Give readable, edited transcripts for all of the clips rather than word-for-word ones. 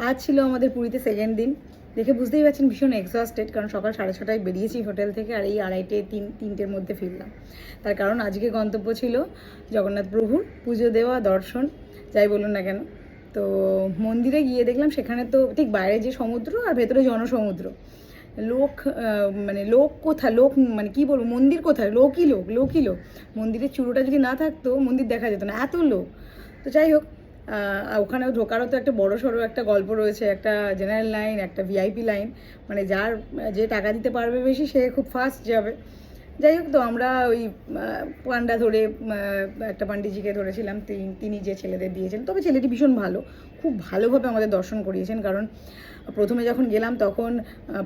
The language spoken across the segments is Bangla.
আজ ছিল আমাদের পুরীতে সেকেন্ড দিন। দেখে বুঝতেই পারছেন ভীষণ এক্সস্টেড, কারণ সকাল 6:30টায় বেরিয়েছি হোটেল থেকে, আর এই 2:30-3টের মধ্যে ফিরলাম। তার কারণ আজকে গন্তব্য ছিল জগন্নাথ প্রভুর পুজো দেওয়া, দর্শন, যাই বলুন না কেন। তো মন্দিরে গিয়ে দেখলাম সেখানে তো ঠিক বাইরে যে সমুদ্র আর ভেতরে জনসমুদ্র, লোক মানে লোক কোথায়, লোক মানে কী বলবো, মন্দির কোথায়, লোকই লোক, লোকই লোক। মন্দিরের চূড়োটা যদি না থাকতো মন্দির দেখা যেত না, এত লোক। তো যাই হোক, ওখানেও ঢোকারও তো একটা বড় সড়ো একটা গল্প রয়েছে, একটা জেনারেল লাইন, একটা ভিআইপি লাইন, মানে যে টাকা দিতে পারবে বেশি সে খুব ফাস্ট যাবে। যাই হোক, তো আমরা ওই পান্ডা ধরে একটা পান্ডিজিকে ধরেছিলাম, তিনি যে ছেলেদের দিয়েছেন, তবে ছেলেটি ভীষণ ভালো, খুব ভালোভাবে আমাদের দর্শন করিয়েছেন। কারণ প্রথমে যখন গেলাম তখন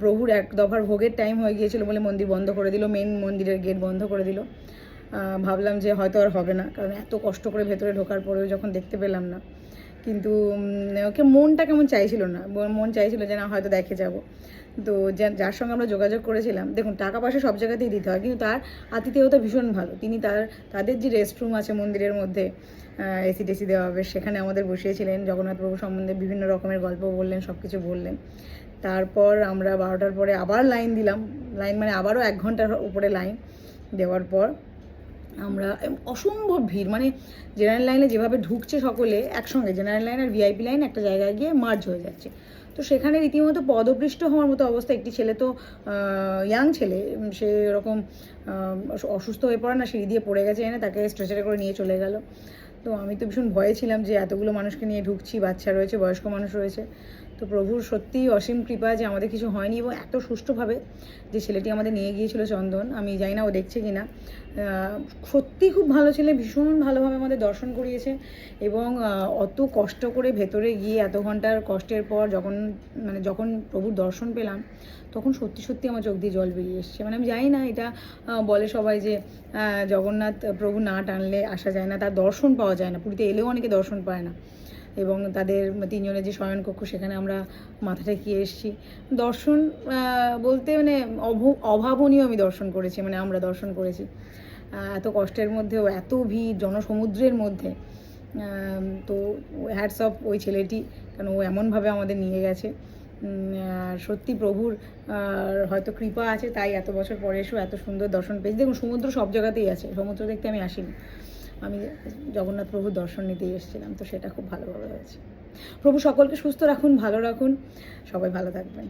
প্রভুর এক দফার ভোগের টাইম হয়ে গিয়েছিল বলে মন্দির বন্ধ করে দিল, মেন মন্দিরের গেট বন্ধ করে দিল। ভাবলাম যে হয়তো আর হবে না, কারণ এত কষ্ট করে ভেতরে ঢোকার পরেও যখন দেখতে পেলাম না, কিন্তু ওকে মনটা কেমন চাইছিল না, মন চাইছিল যে না হয়তো দেখে যাব। তো যার সঙ্গে আমরা যোগাযোগ করেছিলাম, দেখুন টাকা পয়সা সব জায়গাতেই দিতে হয়, কিন্তু তার আতিথেয়তা ভীষণ ভালো। তিনি তাদের যে রেস্টরুম আছে মন্দিরের মধ্যে, এসি টেসি দেওয়া হবে, সেখানে আমাদের বসিয়েছিলেন, জগন্নাথ প্রভু সম্বন্ধে বিভিন্ন রকমের গল্প বললেন, সব কিছু বললেন। তারপর আমরা 12টার পরে আবার লাইন দিলাম, লাইন মানে আবারও 1 ঘন্টার উপরে লাইন দেওয়ার পর আমরা অসম্ভব ভিড়, মানে জেনারেল লাইনে যেভাবে ঢুকছে সকলে একসঙ্গে, জেনারেল লাইন আর ভিআইপি লাইন একটা জায়গায় গিয়ে মার্জ হয়ে যাচ্ছে। তো সেখানে রীতিমতো পদপৃষ্ট হওয়ার মতো অবস্থা। একটি ছেলে তো ইয়াং ছেলে, সে এরকম অসুস্থ হয়ে পড়ে না, সিঁড়ি দিয়ে পড়ে গেছে, এনে তাকে স্ট্রেচারে করে নিয়ে চলে গেল। তো আমি তো ভীষণ ভয়ে ছিলাম যে এতগুলো মানুষকে নিয়ে ঢুকছি, বাচ্চা রয়েছে, বয়স্ক মানুষ রয়েছে। তো প্রভুর সত্যিই অসীম কৃপা যে আমাদের কিছু হয়নি, এবং এত সুষ্ঠুভাবে যে ছেলেটি আমাদের নিয়ে গিয়েছিল চন্দন, আমি জানি না ও দেখছে কি না, সত্যি খুব ভালো ছেলে, ভীষণ ভালোভাবে আমাদের দর্শন করিয়েছে। এবং অত কষ্ট করে ভেতরে গিয়ে এত ঘন্টার কষ্টের পর যখন প্রভুর দর্শন পেলাম, তখন সত্যি সত্যি আমার চোখ দিয়ে জল বেরিয়ে এসছে। মানে আমি জানি না, এটা বলে সবাই যে জগন্নাথ প্রভু না টানলে আসা যায় না, তার দর্শন পাওয়া যায় না। পুরীতে এলেও অনেকে দর্শন পায় না, এবং তাদের 3জনের যে শয়নকক্ষ, সেখানে আমরা মাথা ঠেকিয়ে এসেছি। দর্শন বলতে মানে অভাবনীয় আমি দর্শন করেছি, মানে আমরা দর্শন করেছি এত কষ্টের মধ্যেও, এত ভিড় জনসমুদ্রের মধ্যে। তো হ্যাটস অফ ওই ছেলেটি, কারণ ও এমনভাবে আমাদের নিয়ে গেছে। আর সত্যি প্রভুর হয়তো কৃপা আছে, তাই এত বছর পরে এসেও এত সুন্দর দর্শন পেয়েছি। দেখুন সমুদ্র সব জায়গাতেই আছে, সমুদ্র দেখতে আমি আসিনি, আমি জগন্নাথ প্রভুর দর্শন নিতেই এসেছিলাম। তো সেটা খুব ভালোভাবে হয়েছে। প্রভু সকলকে সুস্থ রাখুন, ভালো রাখুন, সবাই ভালো থাকবেন।